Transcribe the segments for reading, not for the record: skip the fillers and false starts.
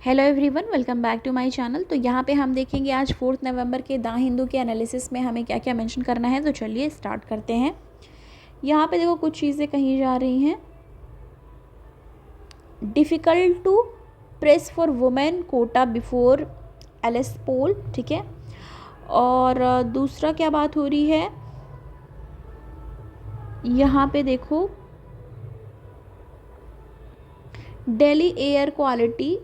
Hello everyone, welcome back to my channel. तो यहाँ पे हम देखेंगे आज 4 नवंबर के द हिंदू के एनालिसिस में हमें क्या क्या मेंशन करना है। तो चलिए स्टार्ट करते हैं। यहाँ पे देखो कुछ चीज़ें कही जा रही हैं। Difficult to press for women quota before L S poll, ठीक है। और दूसरा क्या बात हो रही है, यहाँ पे देखो दिल्ली एयर क्वालिटी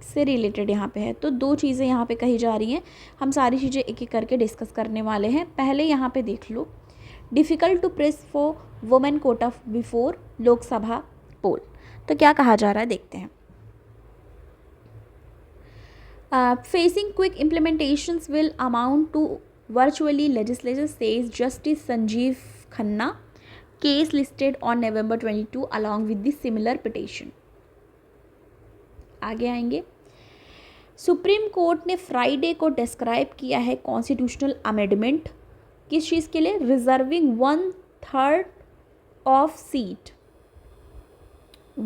से रिलेटेड यहाँ पे है। तो दो चीज़ें यहाँ पे कही जा रही हैं। हम सारी चीज़ें एक एक करके डिस्कस करने वाले हैं। पहले यहाँ पे देख लो, difficult to press for women quota before Lok Sabha poll. तो क्या कहा जा रहा है देखते हैं। Facing quick implementations will amount to virtually legislature says justice Sanjiv Khanna, case listed on November 22 along with the similar petition. आगे आएंगे। सुप्रीम कोर्ट ने फ्राइडे को डिस्क्राइब किया है कॉन्स्टिट्यूशनल अमेंडमेंट किस चीज़ के लिए, reserving 1/3 of seat,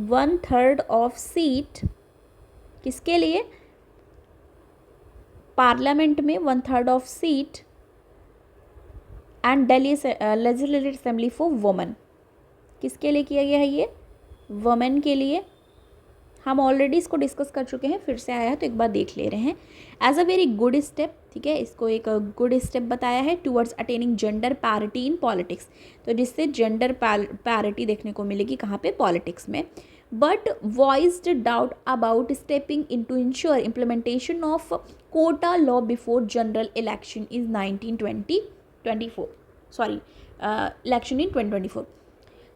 1/3 of seat किसके लिए, पार्लियामेंट में 1/3 of seat and Delhi legislative assembly for women. किसके लिए किया गया है ये, वुमेन के लिए। हम ऑलरेडी इसको डिस्कस कर चुके हैं, फिर से आया है तो एक बार देख ले रहे हैं। As a very good step, ठीक है, इसको एक गुड स्टेप बताया है towards attaining gender parity in politics. तो जिससे जेंडर पैरिटी देखने को मिलेगी कहाँ पे, पॉलिटिक्स में। But voiced doubt about stepping in to ensure implementation of quota law before general election is 2024 sorry election in 2024।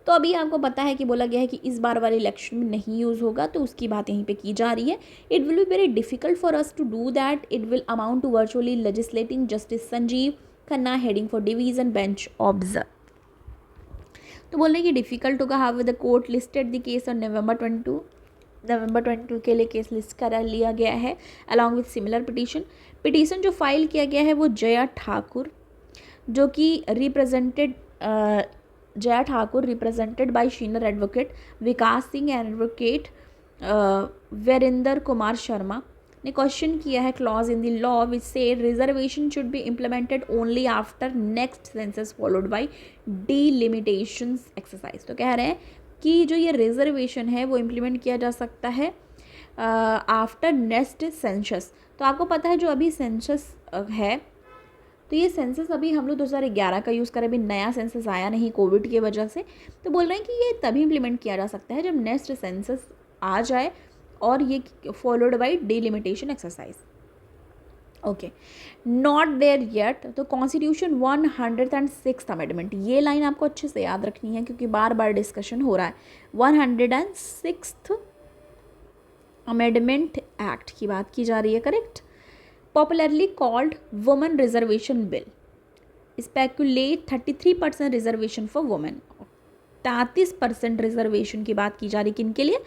तो अभी आपको पता है कि बोला गया है कि इस बार वाले इलेक्शन में नहीं यूज़ होगा, तो उसकी बात यहीं पे की जा रही है। It will be very difficult for us to do that. It will amount to virtually legislating justice Sanjiv Khanna heading for division bench observe. तो बोल रहे हैं कि डिफिकल्ट होगा। How the court listed the case on November 22 के लिए case list करा लिया गया है अलॉन्ग विथ सिमिलर पिटीशन जो फाइल किया गया है वो जया ठाकुर, जो कि Jaya Thakur represented by senior advocate Vikas Singh and advocate Virendra Kumar Sharma ने क्वेश्चन किया है clause in the law which says reservation should be implemented only after next census followed by delimitations exercise. तो कह रहे हैं कि जो ये रिजर्वेशन है वो इम्प्लीमेंट किया जा सकता है आफ्टर नेक्स्ट सेंसस। तो आपको पता है जो अभी सेंसस है, तो ये सेंसस अभी हम लोग 2011 का यूज़ करें, अभी नया सेंसस आया नहीं कोविड की वजह से। तो बोल रहे हैं कि ये तभी इम्प्लीमेंट किया जा सकता है जब नेक्स्ट सेंसस आ जाए और ये followed by delimitation exercise. Okay, not there yet. तो कॉन्स्टिट्यूशन 106th अमेंडमेंट, ये लाइन आपको अच्छे से याद रखनी है क्योंकि बार बार डिस्कशन हो रहा है। 106th अमेंडमेंट एक्ट की बात की जा रही है, correct. Popularly called women reservation bill speculate 33% reservation for women. 33% reservation की बात की जा रही किन के लिए,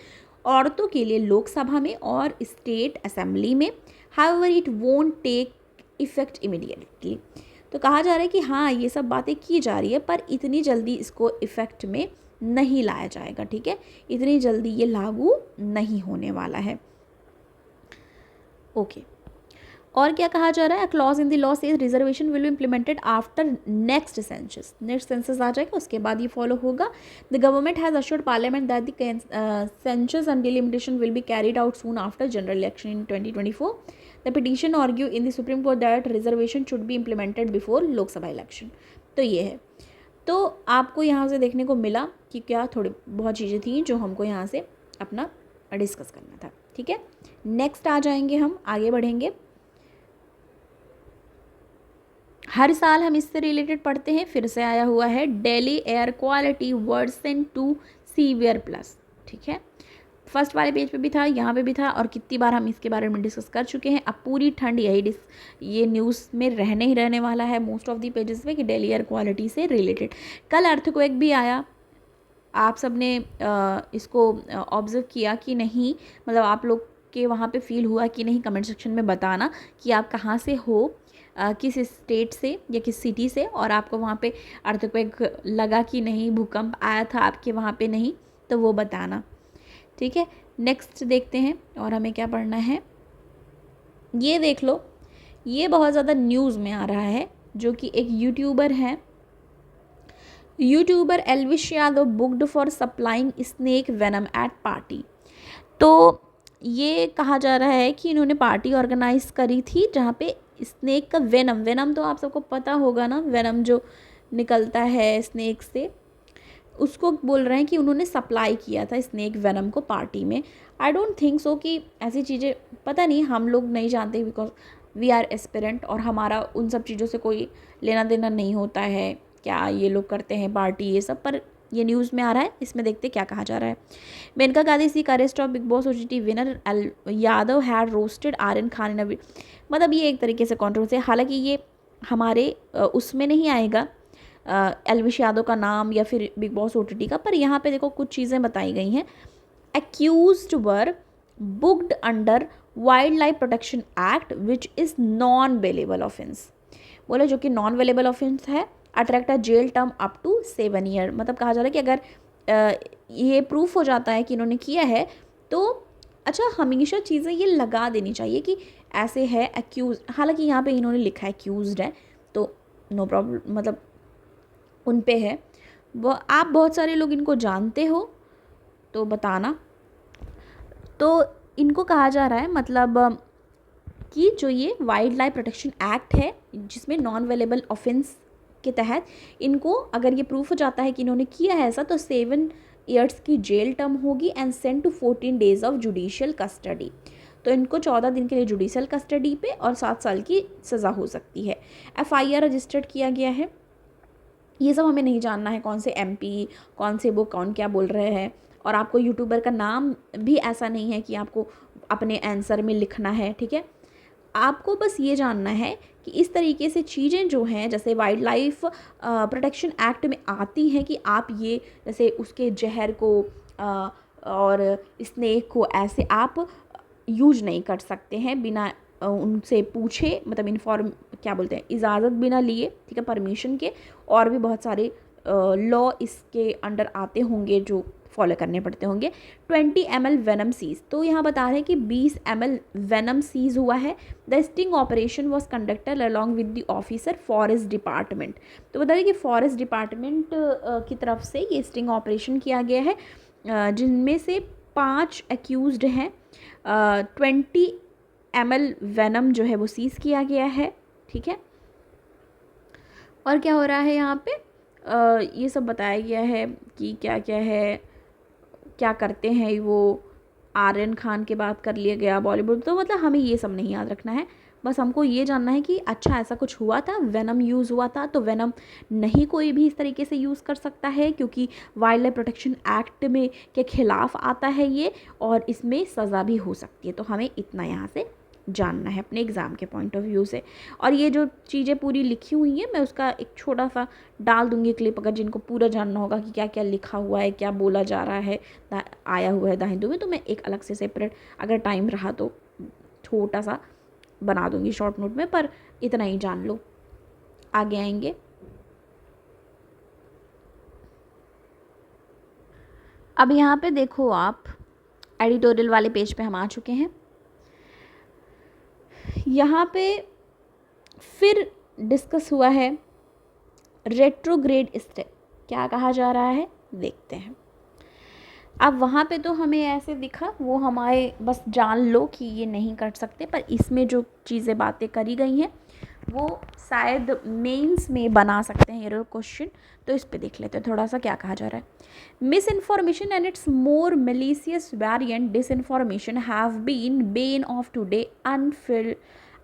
औरतों के लिए लोकसभा में और स्टेट असेंबली में। However it won't take effect immediately. तो कहा जा रहा है कि हाँ ये सब बातें की जा रही है पर इतनी जल्दी इसको इफेक्ट में नहीं लाया जाएगा, ठीक है, इतनी जल्दी ये लागू नहीं होने वाला है। ओके, और क्या कहा जा रहा है, clause in the law says reservation will be implemented after next census. Next census आ जाएगा उसके बाद ये फॉलो होगा। The government has assured parliament that the census and delimitation will be carried out soon after general election in 2024। The petition argue in the supreme court that reservation should be implemented before Lok Sabha election. तो ये है। तो आपको यहाँ से देखने को मिला कि क्या थोड़ी बहुत चीज़ें थी जो हमको यहाँ से अपना डिस्कस करना था, ठीक है। नेक्स्ट आ जाएंगे, हम आगे बढ़ेंगे। हर साल हम इससे रिलेटेड पढ़ते हैं, फिर से आया हुआ है Delhi air quality version 2 severe plus, ठीक है। फर्स्ट वाले पेज पे भी था, यहाँ पे भी था, और कितनी बार हम इसके बारे में डिस्कस कर चुके हैं। अब पूरी ठंड ये न्यूज़ में रहने ही रहने वाला है मोस्ट ऑफ दी पेजेस में कि दिल्ली एयर क्वालिटी से रिलेटेड। कल अर्थक्वेक भी आया, आप सब ने इसको ऑब्जर्व किया कि नहीं, मतलब आप लोग के वहाँ पे फील हुआ कि नहीं, कमेंट सेक्शन में बताना कि आप कहाँ से हो, किस स्टेट से या किस सिटी से, और आपको वहाँ पे अर्थक्वेक लगा कि नहीं, भूकंप आया था आपके वहाँ पे नहीं, तो वो बताना, ठीक है। नेक्स्ट देखते हैं और हमें क्या पढ़ना है। ये देख लो, ये बहुत ज़्यादा न्यूज़ में आ रहा है, जो कि एक यूट्यूबर है, YouTuber Elvish Yadav booked for supplying snake venom at party. तो ये कहा जा रहा है कि इन्होंने पार्टी ऑर्गेनाइज करी थी जहाँ पे स्नेक का वेनम तो आप सबको पता होगा ना, वेनम जो निकलता है स्नेक से, उसको बोल रहे हैं कि उन्होंने सप्लाई किया था स्नेक वेनम को पार्टी में। आई डोंट थिंक सो कि ऐसी चीज़ें, पता नहीं, हम लोग नहीं जानते बिकॉज वी आर एस्पिरेंट और हमारा उन सब चीज़ों से कोई लेना देना नहीं होता है, क्या ये लोग करते हैं पार्टी ये सब, पर ये न्यूज़ में आ रहा है, इसमें देखते क्या कहा जा रहा है। Maneka Gandhi seek arrest of Bigg Boss OTT winner Yadav had roasted Aryan Khan in, मतलब ये एक तरीके से कॉन्ट्रोवर्सी है। हालांकि ये हमारे उसमें नहीं आएगा एल्विश यादव का नाम या फिर बिग बॉस ओटीटी का, पर यहाँ पे देखो कुछ चीज़ें बताई गई हैं। Accused were booked under wildlife protection act which is non bailable offence, बोले जो कि नॉन वेलेबल ऑफेंस है, attract a jail term up to 7 year. मतलब कहा जा रहा है कि अगर ये प्रूफ हो जाता है कि इन्होंने किया है तो अच्छा, हमेशा चीज़ें ये लगा देनी चाहिए कि ऐसे है एक्यूज, हालांकि यहाँ पे इन्होंने लिखा है एक्यूज्ड है तो नो प्रॉब्लम, मतलब उन पे है वो। आप बहुत सारे लोग इनको जानते हो तो बताना। तो इनको कहा जा रहा है मतलब कि जो ये वाइल्ड लाइफ प्रोटेक्शन एक्ट है जिसमें नॉन वेलेबल ऑफेंस के तहत इनको अगर ये प्रूफ हो जाता है कि इन्होंने किया है ऐसा, तो 7 ईयर्स की जेल टर्म होगी and sent to 14 days of judicial custody. तो इनको 14 दिन के लिए जुडिशियल कस्टडी पे और 7 साल की सज़ा हो सकती है। FIR रजिस्टर्ड किया गया है। ये सब हमें नहीं जानना है कौन से MP, कौन से वो कौन क्या बोल रहे हैं, और आपको यूट्यूबर का नाम भी ऐसा नहीं है कि आपको अपने आंसर में लिखना है, ठीक है। आपको बस ये जानना है कि इस तरीके से चीज़ें जो हैं जैसे वाइल्ड लाइफ प्रोटेक्शन एक्ट में आती हैं कि आप ये जैसे उसके जहर को और स्नेक को ऐसे आप यूज नहीं कर सकते हैं बिना उनसे पूछे, मतलब इन्फॉर्म क्या बोलते हैं, इजाज़त बिना लिए, ठीक है, परमिशन के। और भी बहुत सारे लॉ इसके अंडर आते होंगे जो फॉलो करने पड़ते होंगे। 20 ml वेनम सीज, तो यहाँ बता रहे हैं कि 20 ml वेनम सीज हुआ है। The sting operation was conducted along with the officer forest department. तो बता रहे कि फॉरेस्ट डिपार्टमेंट की तरफ से ये स्टिंग ऑपरेशन किया गया है, जिनमें से 5 एक्यूज्ड हैं। 20 ml वेनम जो है वो सीज किया गया है, ठीक है। और क्या हो रहा है यहाँ पे ये सब बताया गया है कि क्या क्या है, क्या करते हैं वो। आर्यन खान की बात कर लिया गया बॉलीवुड, तो मतलब हमें ये सब नहीं याद रखना है, बस हमको ये जानना है कि अच्छा ऐसा कुछ हुआ था, वेनम यूज़ हुआ था। तो वेनम नहीं कोई भी इस तरीके से यूज़ कर सकता है क्योंकि वाइल्ड लाइफ प्रोटेक्शन एक्ट में के खिलाफ आता है ये, और इसमें सज़ा भी हो सकती है। तो हमें इतना यहाँ से जानना है अपने एग्ज़ाम के पॉइंट ऑफ व्यू से। और ये जो चीज़ें पूरी लिखी हुई हैं मैं उसका एक छोटा सा डाल दूँगी क्लिप, अगर जिनको पूरा जानना होगा कि क्या क्या लिखा हुआ है, क्या बोला जा रहा है, आया हुआ है द हिंदू में, तो मैं एक अलग से सेपरेट अगर टाइम रहा तो छोटा सा बना दूँगी शॉर्ट नोट में, पर इतना ही जान लो। आगे आएंगे। अब यहाँ पे देखो आप एडिटोरियल वाले पेज पे हम आ चुके हैं। यहाँ पे फिर डिस्कस हुआ है रेट्रोग्रेड स्टेप, क्या कहा जा रहा है देखते हैं। अब वहाँ पे तो हमें ऐसे दिखा, वो हमारे बस जान लो कि ये नहीं कर सकते, पर इसमें जो चीज़ें बातें करी गई हैं वो शायद मेंस में बना सकते हैं ये क्वेश्चन। तो इस पे देख लेते हैं थोड़ा सा क्या कहा जा रहा है। Misinformation and its more malicious variant disinformation have been bane of today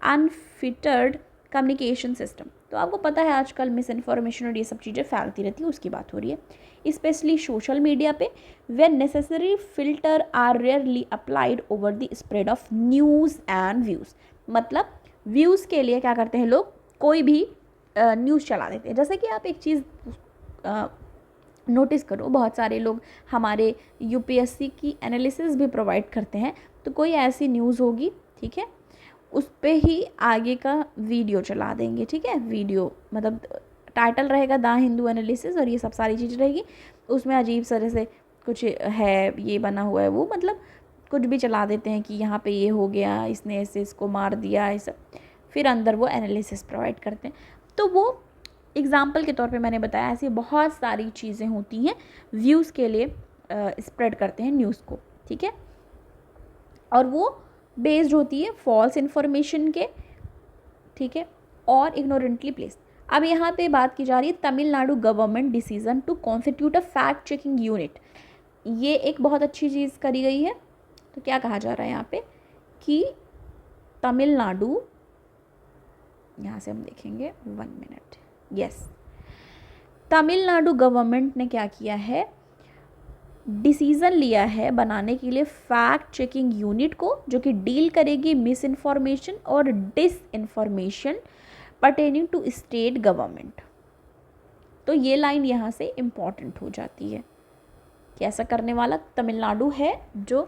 unfettered communication system. तो आपको पता है आजकल मिस इन्फॉर्मेशन और ये सब चीज़ें फैलती रहती है, उसकी बात हो रही है। स्पेशली सोशल मीडिया पे where necessary filter are rarely applied over the spread of news and views. मतलब व्यूज़ के लिए क्या करते हैं लोग, कोई भी न्यूज़ चला देते हैं। जैसे कि आप एक चीज़ नोटिस करो, बहुत सारे लोग हमारे UPSC की एनालिसिस भी प्रोवाइड करते हैं, तो कोई ऐसी न्यूज़ होगी, ठीक है, उस पे ही आगे का वीडियो चला देंगे, ठीक है। वीडियो मतलब टाइटल रहेगा द हिंदू एनालिसिस और ये सब सारी चीज़ रहेगी, उसमें अजीब तरह से कुछ है ये बना हुआ है वो, मतलब कुछ भी चला देते हैं कि यहाँ पे ये हो गया, इसने ऐसे इसको मार दिया, ऐसा, फिर अंदर वो एनालिसिस प्रोवाइड करते हैं। तो वो एग्जाम्पल के तौर पे मैंने बताया, ऐसी बहुत सारी चीज़ें होती हैं, व्यूज़ के लिए स्प्रेड करते हैं न्यूज़ को, ठीक है, और वो बेस्ड होती है फॉल्स इन्फॉर्मेशन के, ठीक है, और इग्नोरेंटली प्लेस्ड। अब यहाँ पे बात की जा रही है Tamil Nadu government decision to constitute a fact checking unit. ये एक बहुत अच्छी चीज़ करी गई है। तो क्या कहा जा रहा है यहाँ पे कि तमिलनाडु, यहाँ से हम देखेंगे 1 मिनट, यस, तमिलनाडु गवर्नमेंट ने क्या किया है, डिसीज़न लिया है बनाने के लिए फैक्ट चेकिंग यूनिट को, जो कि डील करेगी मिस इन्फॉर्मेशन और disinformation pertaining to state government. तो ये लाइन यहाँ से इम्पॉर्टेंट हो जाती है कि ऐसा करने वाला तमिलनाडु है जो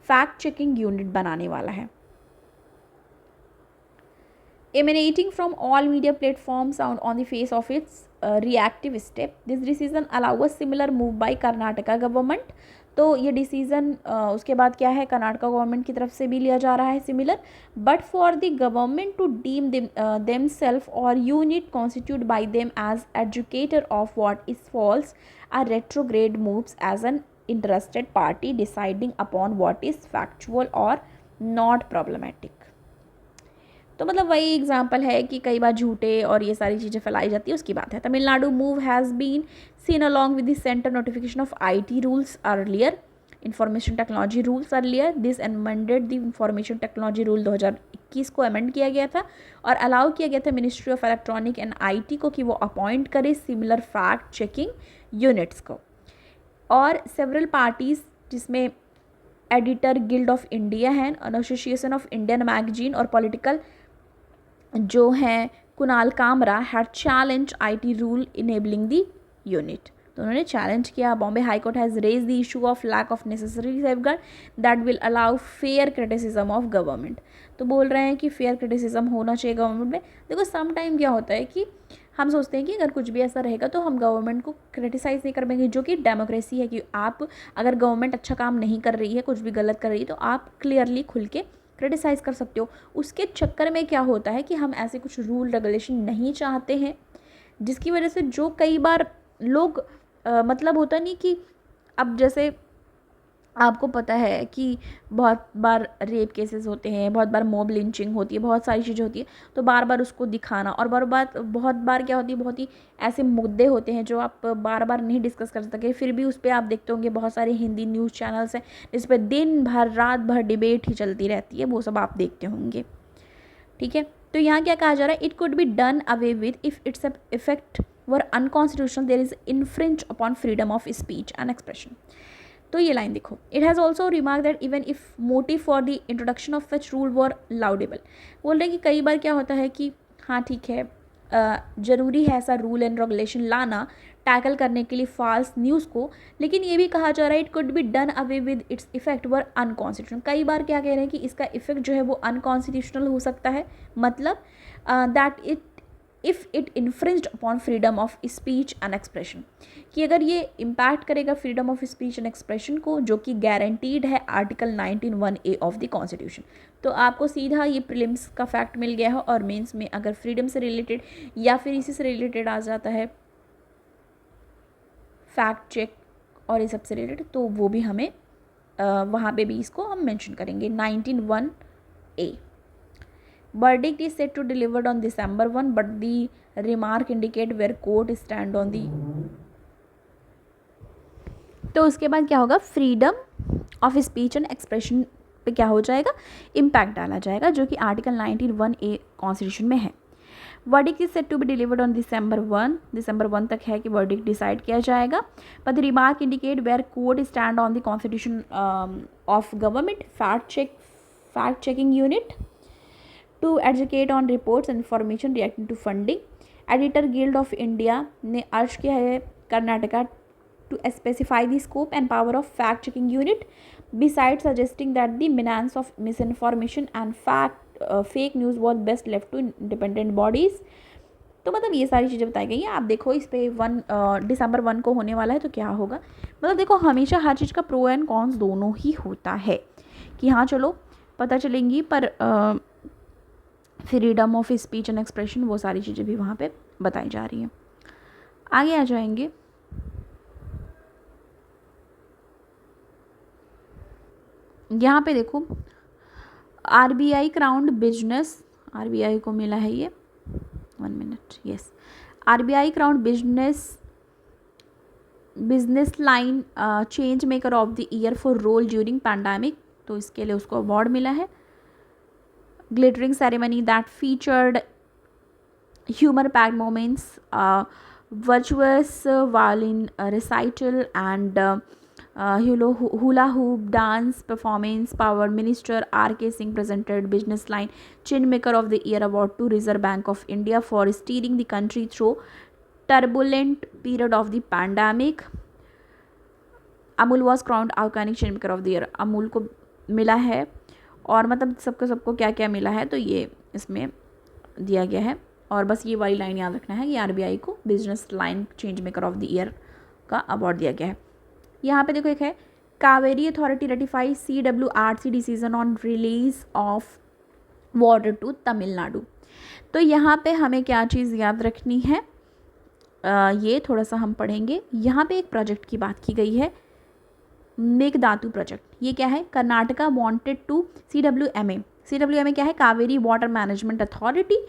फैक्ट चेकिंग यूनिट बनाने वाला है। Emanating from all media platforms on the face of its reactive step, this decision allows a similar move by Karnataka government. तो ये डिसीज़न उसके बाद क्या है, कर्नाटका गवर्नमेंट की तरफ से भी लिया जा रहा है similar, but for the government to deem them self or unit constitute by them as educator of what is false or retrograde moves as an interested party deciding upon what is factual or not problematic. तो मतलब वही example है कि कई बार झूठे और ये सारी चीज़ें फैलाई जाती है, उसकी बात है। Tamil Nadu move has been seen along with the centre notification of IT rules earlier, information technology rules earlier. This amended the information technology rule 2021 को अमेंड किया गया था और अलाउ किया गया था ministry of electronic and IT को कि वो अपॉइंट करे सिमिलर फैक्ट चेकिंग यूनिट्स को। और सेवरल पार्टीज़ जिसमें एडिटर गिल्ड ऑफ इंडिया है, एसोसिएशन ऑफ इंडियन मैगजीन और पॉलिटिकल जो हैं Kunal Kamra, had challenge IT rule enabling the unit. तो उन्होंने चैलेंज किया। Bombay high court has raise the issue of lack of necessary safeguard that will allow fair criticism of government. तो बोल रहे हैं कि फेयर क्रिटिसिज्म होना चाहिए गवर्नमेंट में। देखो सम टाइम क्या होता है कि हम सोचते हैं कि अगर कुछ भी ऐसा रहेगा तो हम गवर्नमेंट को क्रिटिसाइज़ नहीं कर पाएंगे, जो कि डेमोक्रेसी है कि आप अगर गवर्नमेंट अच्छा काम नहीं कर रही है, कुछ भी गलत कर रही है, तो आप क्लियरली खुल के क्रिटिसाइज़ कर सकते हो। उसके चक्कर में क्या होता है कि हम ऐसे कुछ रूल रेगुलेशन नहीं चाहते हैं, जिसकी वजह से जो कई बार लोग मतलब होता नहीं कि अब जैसे आपको पता है कि बहुत बार रेप केसेस होते हैं, बहुत बार मॉब लिंचिंग होती है, बहुत सारी चीज़ें होती है, तो बार बार उसको दिखाना, और बहुत बार क्या होती है, बहुत ही ऐसे मुद्दे होते हैं जो आप बार बार नहीं डिस्कस कर सके, फिर भी उस पर आप देखते होंगे बहुत सारे हिंदी न्यूज़ चैनल्स हैं जिस पर दिन भर रात भर डिबेट ही चलती रहती है, वो सब आप देखते होंगे, ठीक है। तो यहाँ क्या कहा जा रहा है, it could be done away with if its effect were unconstitutional, there is infringe upon freedom of speech and expression. तो ये लाइन देखो, it has also remark that even if motive for the introduction of such rule were laudable. बोल रहे हैं कि कई बार क्या होता है कि हाँ ठीक है, ज़रूरी है ऐसा रूल एंड रेगुलेशन लाना टैकल करने के लिए फॉल्स न्यूज़ को, लेकिन ये भी कहा जा रहा है it could be done away with its effect were unconstitutional. कई बार क्या कह रहे हैं कि इसका इफेक्ट जो है वो अनकॉन्स्टिट्यूशनल हो सकता है, मतलब that if it infringed upon freedom of speech and expression, कि अगर ये इम्पैक्ट करेगा freedom of speech and expression को, जो कि गारंटीड है article 19(1)(a) of the constitution. तो आपको सीधा ये प्रीलिम्स का फैक्ट मिल गया है, और मेंस में अगर फ्रीडम से रिलेटेड या फिर इसी से रिलेटेड आ जाता है फैक्ट चेक और ये सबसे रिलेटेड, तो वो भी हमें वहाँ पे भी इसको हम मेंशन करेंगे। 19(1)(a) verdict is set to delivered on December 1, but the remark indicate where court stand on the। तो उसके बाद क्या होगा, freedom of speech and expression पे क्या हो जाएगा, इम्पैक्ट डाला जाएगा, जो कि आर्टिकल 19(1)(a) कॉन्स्टिट्यूशन में है। Verdict is set to be delivered on December 1 तक है कि वर्डिक्ट डिसाइड किया जाएगा, but the remark indicate where court stand on the constitution of government fact checking unit to educate on reports and information reacting to funding. Editor guild of India ने urge किया है Karnataka to specify the scope and power of fact checking unit, besides suggesting that the means of miss information and fake news was best left to independent bodies. तो मतलब ये सारी चीज़ें बताई गई हैं। आप देखो इस पर दिसंबर 1 को होने वाला है, तो क्या होगा, मतलब देखो हमेशा हर चीज़ का प्रो एंड कॉन्स दोनों ही होता है, कि हाँ चलो पता चलेंगी, पर freedom of speech and expression वो सारी चीज़ें भी वहाँ पे बताई जा रही हैं। आगे आ जाएंगे। यहाँ पे देखो आरबीआई क्राउंड बिजनेस, आरबीआई को मिला है ये 1 minute, yes, RBI crowned business line change maker of the year for role during pandemic, तो इसके लिए उसको अवार्ड मिला है। Glittering ceremony that featured humor packed moments, virtuous violin recital, and hula hoop dance performance. Power Minister R.K. Singh presented Business Line Chin Maker of the Year award to Reserve Bank of India for steering the country through turbulent period of the pandemic. Amul was crowned Iconic Chin Maker of the Year. Amul को मिला है, और मतलब सबको क्या क्या मिला है तो ये इसमें दिया गया है। और बस ये वाली लाइन याद रखना है कि आरबीआई को business line change maker of the year का अवार्ड दिया गया है। यहाँ पे देखो एक है Kaveri authority ratify CWRC decision on release of water to Tamil Nadu. तो यहाँ पे हमें क्या चीज़ याद रखनी है, ये थोड़ा सा हम पढ़ेंगे। यहाँ पे एक प्रोजेक्ट की बात की गई है, मेघदातु प्रोजेक्ट। ये क्या है, कर्नाटका वांटेड टू CWMA क्या है, Cauvery water management authority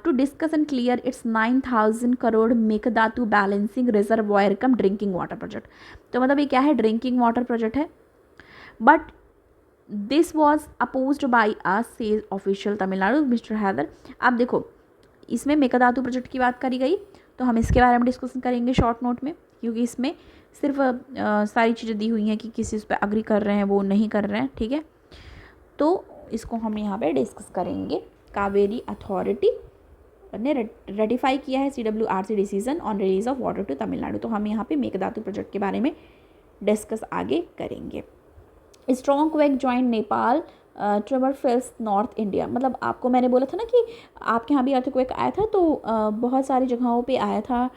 to discuss and clear its 9,000 crore Mekedatu balancing reservoir cum drinking water project. तो मतलब ये क्या है, ड्रिंकिंग वाटर प्रोजेक्ट है, but this was opposed by says official Tamil Nadu mister Haider. अब देखो इसमें मेघदातु प्रोजेक्ट की बात करी गई, तो हम इसके बारे में डिस्कशन करेंगे शॉर्ट नोट में, क्योंकि इसमें सिर्फ सारी चीज़ें दी हुई हैं कि किसी उस पर अग्री कर रहे हैं वो नहीं कर रहे हैं, ठीक है। तो इसको हम यहाँ पे डिस्कस करेंगे। कावेरी अथॉरिटी ने रेटिफाई किया है CWRC decision on release of water to Tamil Nadu, तो हम यहाँ पे मेघदातु प्रोजेक्ट के बारे में डिस्कस आगे करेंगे। Strong quake joint Nepal tremor fails north India. मतलब आपको मैंने बोला था ना कि आपके यहाँ भी अर्थक्वेक आया था, तो बहुत सारी जगहों पे आया था।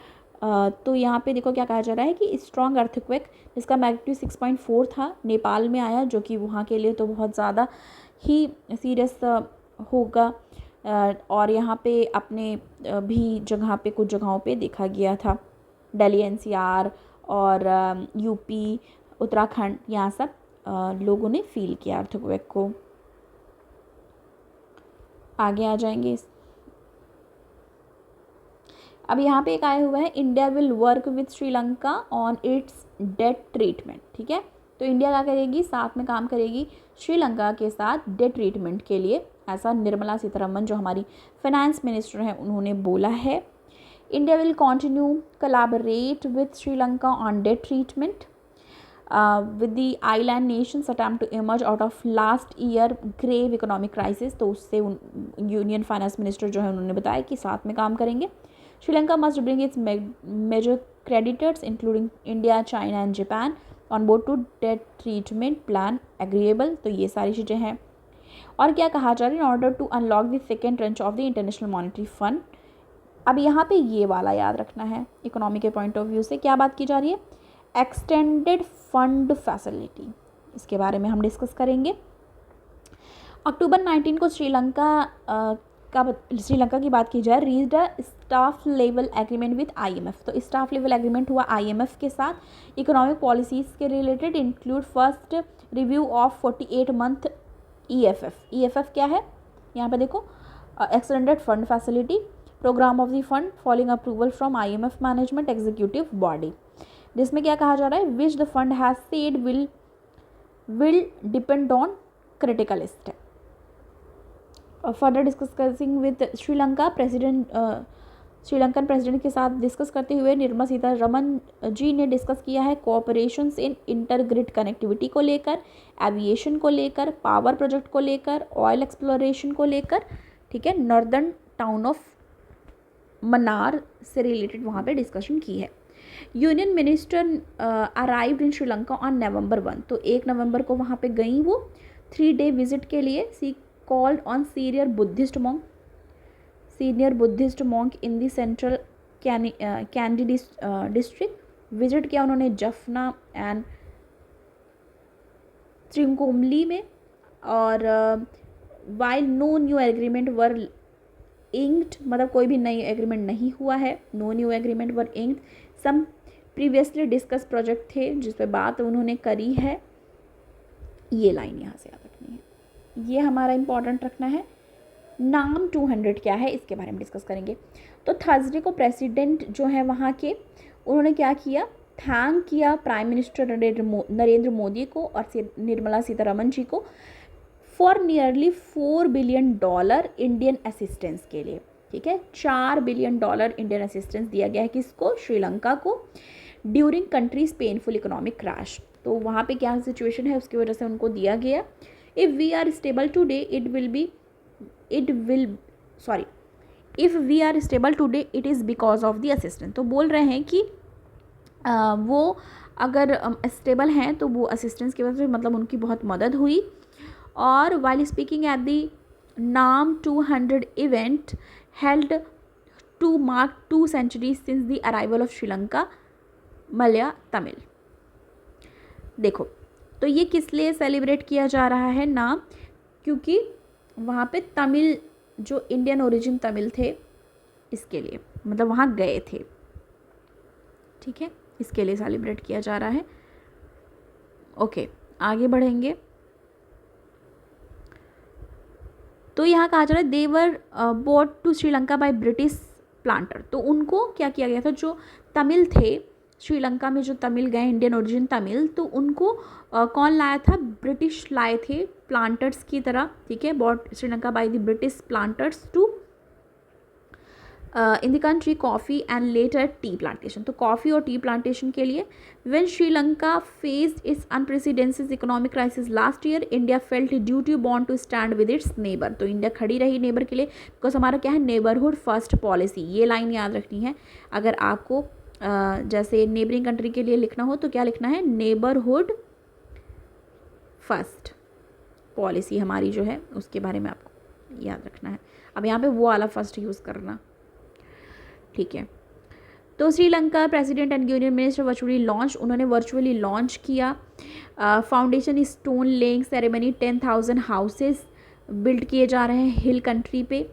तो यहाँ पे देखो क्या कहा जा रहा है कि स्ट्रॉन्ग अर्थक्वेक जिसका मैग्नीट्यूड 6.4 था नेपाल में आया, जो कि वहाँ के लिए तो बहुत ज़्यादा ही सीरियस होगा। और यहाँ पे अपने भी जगह पे कुछ जगहों पे देखा गया था, दिल्ली NCR और यूपी उत्तराखंड, यहाँ सब लोगों ने फील किया अर्थक्वेक को। आगे आ जाएंगे। अब यहाँ पे एक आया हुआ है, India will work with Sri Lanka on its debt treatment, ठीक है। तो इंडिया क्या करेगी, साथ में काम करेगी श्रीलंका के साथ डेट ट्रीटमेंट के लिए, ऐसा निर्मला सीतारमन जो हमारी फाइनेंस मिनिस्टर हैं उन्होंने बोला है। India will continue collaborate with Sri Lanka on debt treatment with the island nations attempt to emerge out of last year grave economic crisis. तो उससे यूनियन फाइनेंस मिनिस्टर जो है उन्होंने बताया कि साथ में काम करेंगे। Sri Lanka must bring its major creditors including India, China and Japan on board to debt treatment plan agreeable. तो ये सारी चीज़ें हैं। और क्या कहा जा रहा है, in order to unlock the second tranche of the international monetary fund. अब यहाँ पे ये वाला याद रखना है, इकोनॉमी के पॉइंट ऑफ व्यू से क्या बात की जा रही है, एक्सटेंडेड फंड फैसिलिटी, इसके बारे में हम डिस्कस करेंगे। अक्टूबर 19 को श्रीलंका की बात की जाए, reached a staff level agreement with IMF। तो स्टाफ लेवल एग्रीमेंट हुआ IMF के साथ इकोनॉमिक पॉलिसीज़ के related, include first review of 48 month EFF क्या है, यहाँ पे देखो, extended fund facility programme of the fund following approval from IMF management executive body, जिसमें क्या कहा जा रहा है, which the fund has said will depend on critical list. Further discussing with Sri Lanka Sri Lankan president के साथ डिस्कस करते हुए निर्मला सीतारमन जी ने डिस्कस किया है कोऑपरेशंस इन इंटरग्रिड कनेक्टिविटी को लेकर, एविएशन को लेकर, पावर प्रोजेक्ट को लेकर, ऑयल एक्सप्लोरेशन को लेकर, ठीक है। नॉर्दर्न टाउन ऑफ मन्नार से रिलेटेड वहाँ पे डिस्कशन की है। Union minister arrived in Sri Lanka on November 1। तो 1 नवंबर को वहाँ पे गई वो 3 day विजिट के लिए। She called on senior Buddhist monk in the central Kandy district. Visit किया उन्होंने जफना एंड त्रिकोमली में। और while no new agreement were inked, मतलब कोई भी नई एग्रीमेंट नहीं हुआ है, no new agreement were inked. Some previously discuss project थे जिस पे बात उन्होंने करी है। ये लाइन यहाँ से याद रखनी है, ये हमारा इंपॉर्टेंट रखना है। नाम 200 क्या है इसके बारे में डिस्कस करेंगे। तो थर्सडे को प्रेसिडेंट जो है वहाँ के, उन्होंने क्या किया, थैंक किया प्राइम मिनिस्टर नरेंद्र मोदी को और निर्मला सीतारमन जी को for nearly $4 billion Indian assistance के लिए। ठीक है, $4 बिलियन इंडियन असिस्टेंस दिया गया है किसको, श्रीलंका को, during countries painful economic crash. तो वहाँ पे क्या सिचुएशन है उसकी वजह से उनको दिया गया। If we are stable today it we are stable today it is because of the assistance. तो बोल रहे हैं कि वो अगर स्टेबल हैं तो वो असिस्टेंस की वजह से, मतलब उनकी बहुत मदद हुई। और while speaking at the Naam 200 event held to mark 2 centuries since the arrival of Sri Lanka Malaiyaha Tamil. देखो, तो ये किस लिए सेलिब्रेट किया जा रहा है नाम, क्योंकि वहाँ पे तमिल जो इंडियन ओरिजिन तमिल थे इसके लिए, मतलब वहाँ गए थे। ठीक है, इसके लिए सेलिब्रेट किया जा रहा है। ओके, आगे बढ़ेंगे। तो यहाँ कहा जा रहा है they were brought to Sri Lanka by British planter. तो उनको क्या किया गया था, जो तमिल थे श्रीलंका में, जो तमिल गए इंडियन ओरिजिन तमिल, तो उनको कौन लाया था, ब्रिटिश लाए थे प्लांटर्स की तरह। ठीक है, bought Sri Lanka by the British planters to in the country coffee and later tea plantation. तो कॉफ़ी और टी प्लांटेशन के लिए। When Sri Lanka faced its unprecedented economic crisis last year, India felt duty bound to stand with its neighbour. तो India खड़ी रही neighbour के लिए, because हमारा क्या है, नेबरहुड फर्स्ट पॉलिसी। ये लाइन याद रखनी है। अगर आपको जैसे नेबरिंग कंट्री के लिए लिखना हो तो क्या लिखना है, नेबरहुड फर्स्ट पॉलिसी हमारी जो है उसके बारे में आपको याद रखना है। अब यहाँ पे वो वाला फर्स्ट यूज़ करना। ठीक है, तो Sri Lanka president and union minister virtually launch, उन्होंने वर्चुअली लॉन्च किया। Foundation stone laying ceremony 10,000 houses build किए जा रहे हैं हिल कंट्री पे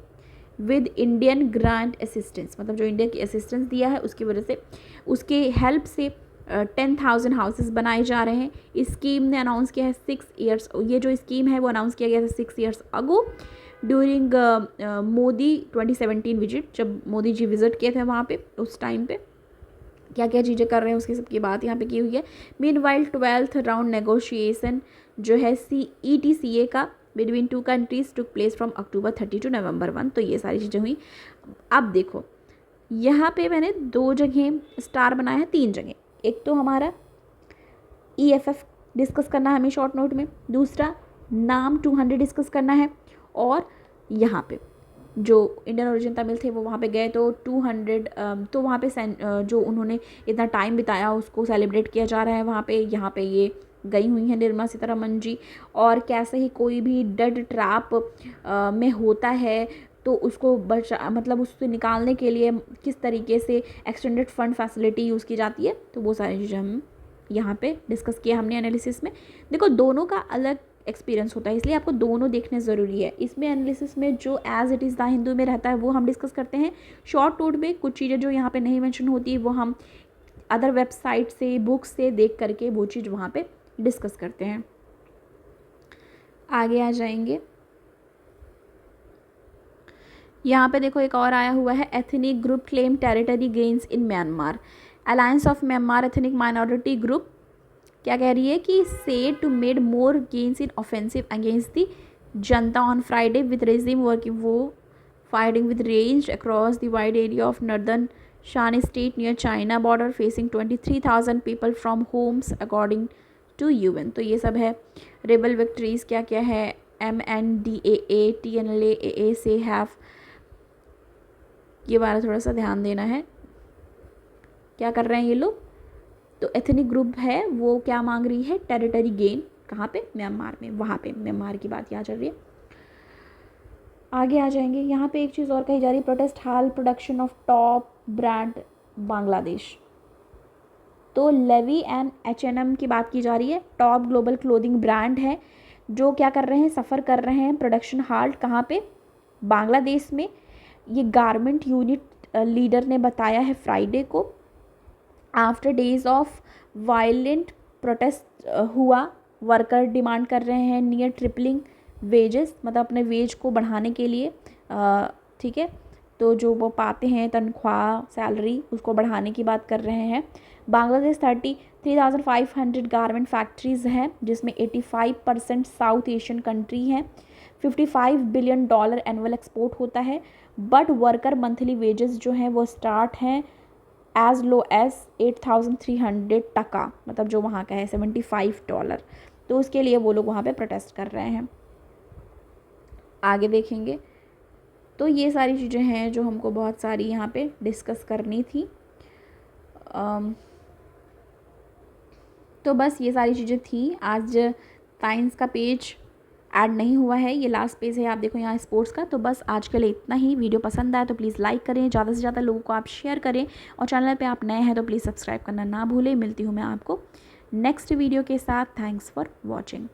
विद इंडियन ग्रांट असिस्टेंस, मतलब जो इंडिया की असिस्टेंस दिया है उसकी वजह से, उसके हेल्प से 10,000 हाउसेस बनाए जा रहे हैं। इस स्कीम ने अनाउंस किया है 6 years, ये जो स्कीम है वो अनाउंस किया गया था 6 years अगो ड्यूरिंग मोदी 2017 विजिट, जब मोदी जी विज़िट किए थे वहाँ पे। उस टाइम पे क्या क्या चीज़ें कर रहे हैं उसकी सबकी बात यहाँ पे की हुई है। मीनवाइल 12th राउंड नेगोशिएशन जो है ETCA का between 2 countries took place from October 30 to November 1। तो ये सारी चीज़ें हुई। अब देखो, यहाँ पे मैंने 2 जगह स्टार बनाया है, 3 जगह। एक तो हमारा EFF डिस्कस करना है हमें शॉर्ट नोट में, दूसरा नाम 200 डिस्कस करना है, और यहाँ पे जो इंडियन ओरिजिन तमिल थे वो वहाँ पे गए तो 200 तो वहाँ पे जो उन्होंने इतना टाइम बिताया उसको सेलिब्रेट किया जा रहा है वहाँ पे। यहाँ पे ये गई हुई हैं निर्मला सीतारमन जी, और कैसे ही कोई भी डेड ट्रैप में होता है तो उसको मतलब उससे निकालने के लिए किस तरीके से एक्सटेंडेड फंड फैसिलिटी यूज़ की जाती है, तो वो सारी चीज़ें हम यहाँ पे डिस्कस किया हमने एनालिसिस में। देखो, दोनों का अलग एक्सपीरियंस होता है, इसलिए आपको दोनों देखने ज़रूरी है। इसमें एनालिसिस में जो as it is the Hindu में रहता है वो हम डिस्कस करते हैं। शॉर्ट नोट में कुछ चीज़ें जो यहाँ पे नहीं मेंशन होती वो हम अदर वेबसाइट से, बुक से देख करके वो चीज़ वहाँ पे डिस्कस करते हैं। आगे आ जाएंगे, यहाँ पे देखो एक और आया हुआ है, ethnic group claim territory gains in Myanmar. Alliance of Myanmar ethnic minority group क्या कह रही है कि said to made more gains in offensive against the junta on Friday with regime working वो fighting with range across the wide area of northern Shan state near China border facing 23,000 people from homes according to UN। तो ये सब है rebel victories क्या क्या है, MNDAA TNLA AA से have, ये बारे थोड़ा सा ध्यान देना है क्या कर रहे हैं ये लोग। तो एथनिक ग्रुप है वो क्या मांग रही है, टेरिटरी गेन, कहाँ पे, म्यांमार में, वहाँ पे म्यांमार की बात यहाँ चल रही है। आगे आ जाएंगे, यहाँ पे एक चीज़ और कही जा रही है, protest hall production of top brand Bangladesh. तो लेवी एंड H&M की बात की जा रही है, टॉप ग्लोबल क्लोथिंग ब्रांड है जो क्या कर रहे हैं, सफ़र कर रहे हैं प्रोडक्शन हाल्ट कहाँ पे, बांग्लादेश में। ये गारमेंट यूनिट लीडर ने बताया है फ्राइडे को। After days of violent protest हुआ, वर्कर डिमांड कर रहे हैं नियर ट्रिपलिंग वेजेस, मतलब अपने वेज को बढ़ाने के लिए, ठीक है, तो जो वो पाते हैं तनख्वाह सैलरी उसको बढ़ाने की बात कर रहे हैं। बांग्लादेश 33,500 गारमेंट फैक्ट्रीज़ हैं जिसमें 85% साउथ एशियन कंट्री हैं। $55 बिलियन एनुअल एक्सपोर्ट होता है, बट वर्कर मंथली वेजेस जो हैं वो स्टार्ट हैं एज लो एज 8,300 टका, मतलब जो वहाँ का है $75। तो उसके लिए वो लोग वहाँ पे प्रोटेस्ट कर रहे हैं। आगे देखेंगे तो ये सारी चीज़ें हैं जो हमको बहुत सारी यहाँ पे डिस्कस करनी थी। तो बस ये सारी चीज़ें थी। आज साइंस का पेज ऐड नहीं हुआ है, ये लास्ट पेज है, आप देखो यहाँ स्पोर्ट्स का। तो बस आज के लिए इतना ही। वीडियो पसंद आए तो प्लीज़ लाइक करें, ज़्यादा से ज़्यादा लोगों को आप शेयर करें, और चैनल पे आप नए हैं तो प्लीज़ सब्सक्राइब करना ना भूलें। मिलती हूँ मैं आपको नेक्स्ट वीडियो के साथ। Thanks for watching.